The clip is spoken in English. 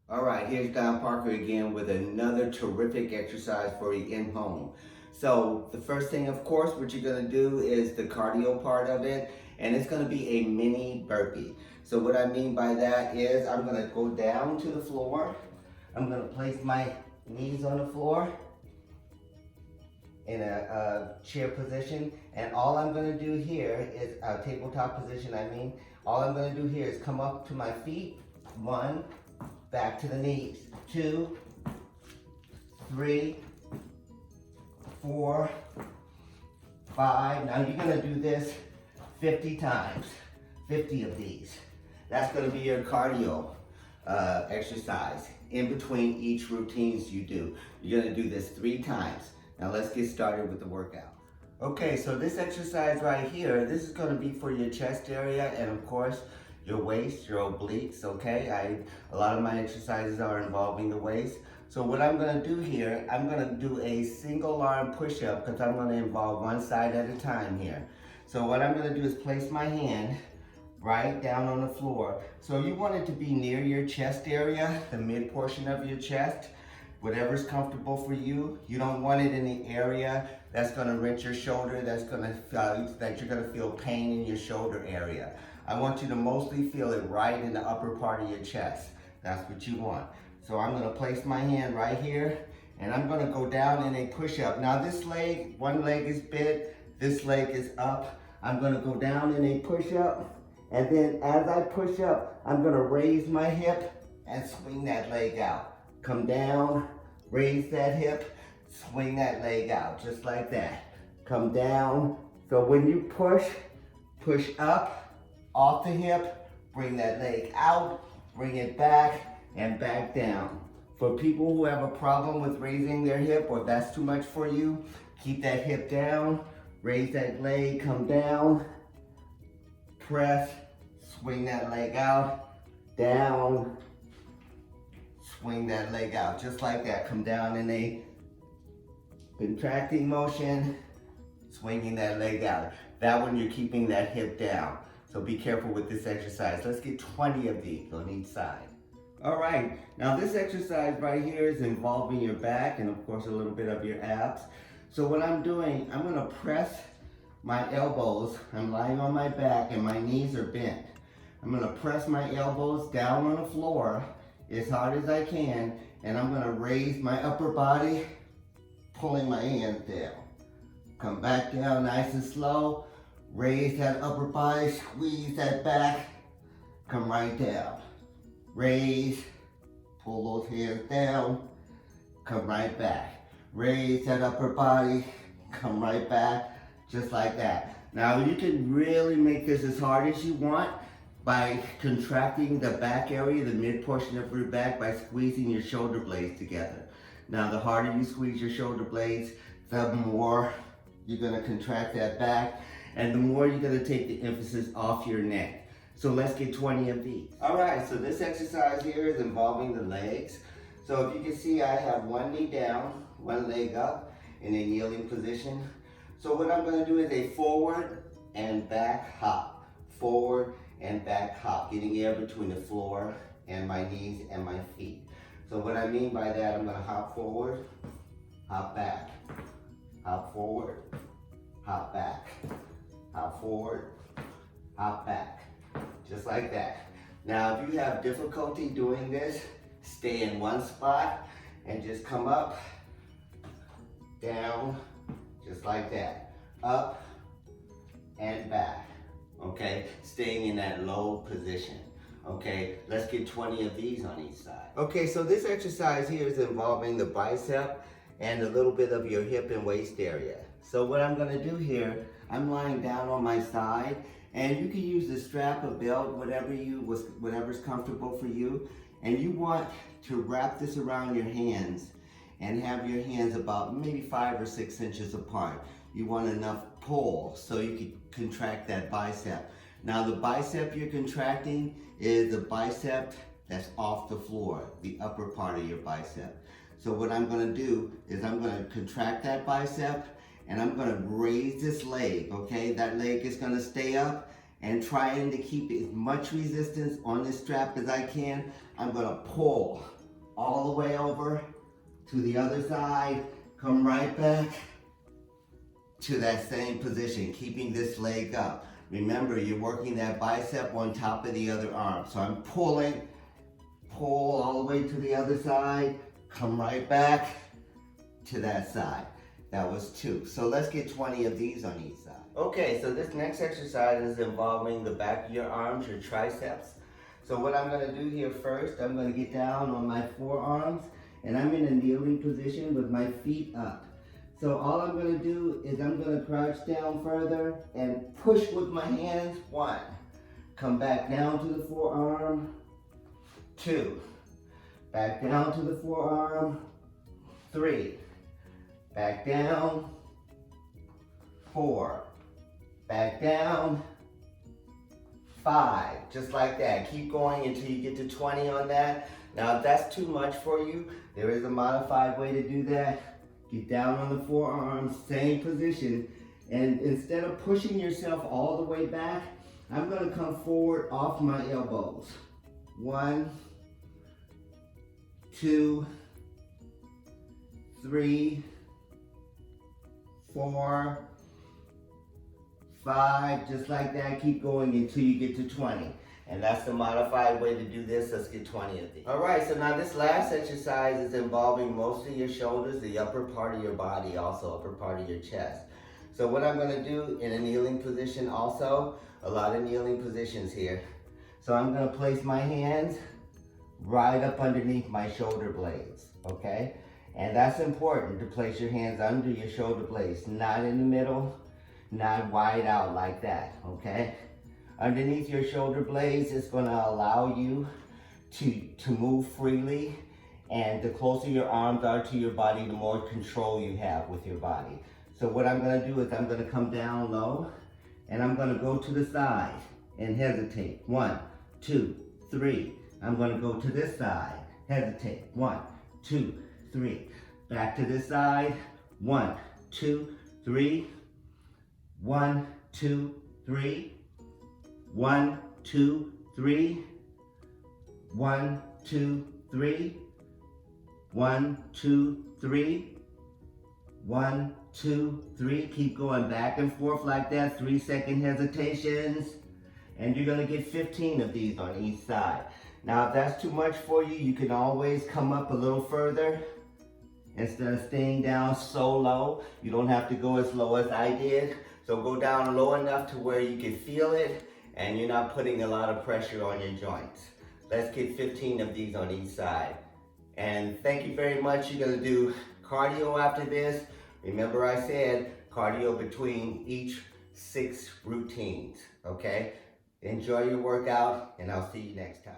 All right, here's Don Parker again with another terrific exercise for you in home. So the first thing, of course, what you're gonna do is the cardio part of it, and it's gonna be a mini burpee. So what I mean by that is I'm gonna go down to the floor. I'm gonna place my knees on the floor in a chair position, and all I'm gonna do here is a tabletop position, all I'm gonna do here is come up to my feet, one, back to the knees, 2, 3, 4, 5. Now you're gonna do this 50 times, 50 of these. That's gonna be your cardio exercise in between each routines you do. You're gonna do this 3 times. Now let's get started with the workout. Okay, so this exercise right here, this is gonna be for your chest area and of course, your waist, your obliques, okay? A lot of my exercises are involving the waist. So what I'm gonna do here, I'm gonna do a single arm push-up because I'm gonna involve one side at a time here. So what I'm gonna do is place my hand right down on the floor. So you want it to be near your chest area, the mid portion of your chest, whatever's comfortable for you. You don't want it in the area that's gonna wrench your shoulder, that you're gonna feel pain in your shoulder area. I want you to mostly feel it right in the upper part of your chest. That's what you want. So I'm gonna place my hand right here and I'm gonna go down in a push-up. Now this leg, one leg is bent, this leg is up. I'm gonna go down in a push-up and then as I push up, I'm gonna raise my hip and swing that leg out. Come down, raise that hip, swing that leg out, just like that. Come down. So when you push up, off the hip, bring that leg out, bring it back, and back down. For people who have a problem with raising their hip, or if that's too much for you, keep that hip down, raise that leg, come down, press, swing that leg out, down, swing that leg out, just like that. Come down in a contracting motion, swinging that leg out. That one you're keeping that hip down. So be careful with this exercise. Let's get 20 of these on each side. All right, now this exercise right here is involving your back and of course a little bit of your abs. So what I'm doing, I'm gonna press my elbows. I'm lying on my back and my knees are bent. I'm gonna press my elbows down on the floor as hard as I can, and I'm gonna raise my upper body, pulling my hands down. Come back down nice and slow. Raise that upper body, squeeze that back, come right down. Raise, pull those hands down, come right back. Raise that upper body, come right back, just like that. Now you can really make this as hard as you want by contracting the back area, the mid portion of your back, by squeezing your shoulder blades together. Now the harder you squeeze your shoulder blades, the more you're gonna contract that back, and the more you're gonna take the emphasis off your neck. So let's get 20 of these. All right, so this exercise here is involving the legs. So if you can see, I have one knee down, one leg up in a kneeling position. So what I'm gonna do is a forward and back hop. Forward and back hop, getting air between the floor and my knees and my feet. So what I mean by that, I'm gonna hop forward, hop back, hop forward, hop back, hop forward, hop back, just like that. Now, if you have difficulty doing this, stay in one spot and just come up, down, just like that, up and back, okay? Staying in that low position, okay? Let's get 20 of these on each side. Okay, so this exercise here is involving the bicep and a little bit of your hip and waist area. So what I'm gonna do here, I'm lying down on my side, and you can use the strap, a belt, whatever's comfortable for you. And you want to wrap this around your hands and have your hands about maybe 5 or 6 inches apart. You want enough pull so you can contract that bicep. Now the bicep you're contracting is the bicep that's off the floor, the upper part of your bicep. So what I'm gonna do is I'm gonna contract that bicep and I'm gonna raise this leg, okay? That leg is gonna stay up, and trying to keep as much resistance on this strap as I can. I'm gonna pull all the way over to the other side. Come right back to that same position, keeping this leg up. Remember, you're working that bicep on top of the other arm. So I'm pulling, pull all the way to the other side, come right back to that side. That was 2. So let's get 20 of these on each side. Okay, so this next exercise is involving the back of your arms, your triceps. So what I'm gonna do here first, I'm gonna get down on my forearms, and I'm in a kneeling position with my feet up. So all I'm gonna do is I'm gonna crouch down further and push with my hands. 1, come back down to the forearm. 2, back down to the forearm. 3, back down. 4, back down. 5, just like that. Keep going until you get to 20 on that. Now if that's too much for you, there is a modified way to do that. Get down on the forearms, same position, and instead of pushing yourself all the way back, I'm gonna come forward off my elbows. 1, 2, 3, 4, 5, just like that. Keep going until you get to 20. And that's the modified way to do this. Let's get 20 of these. All right, so now this last exercise is involving most of your shoulders, the upper part of your body, also upper part of your chest. So what I'm gonna do in a kneeling position also, a lot of kneeling positions here. So I'm gonna place my hands right up underneath my shoulder blades, okay? And that's important to place your hands under your shoulder blades, not in the middle, not wide out like that, okay? Underneath your shoulder blades is going to allow you to move freely, and the closer your arms are to your body, the more control you have with your body. So what I'm going to do is I'm going to come down low, and I'm going to go to the side and hesitate. 1, 2, 3. I'm going to go to this side, hesitate. 1, 2, 3. Back to this side. 1, 2, 3. 1, 2, 3. 1, 2, 3. 1, 2, 3. 1, 2, 3. 1, 2, 3. Keep going back and forth like that. 3-second hesitations. And you're gonna get 15 of these on each side. Now, if that's too much for you, you can always come up a little further. Instead of staying down so low, you don't have to go as low as I did. So go down low enough to where you can feel it, and you're not putting a lot of pressure on your joints. Let's get 15 of these on each side. And thank you very much. You're gonna do cardio after this. Remember I said cardio between each 6 routines, okay? Enjoy your workout, and I'll see you next time.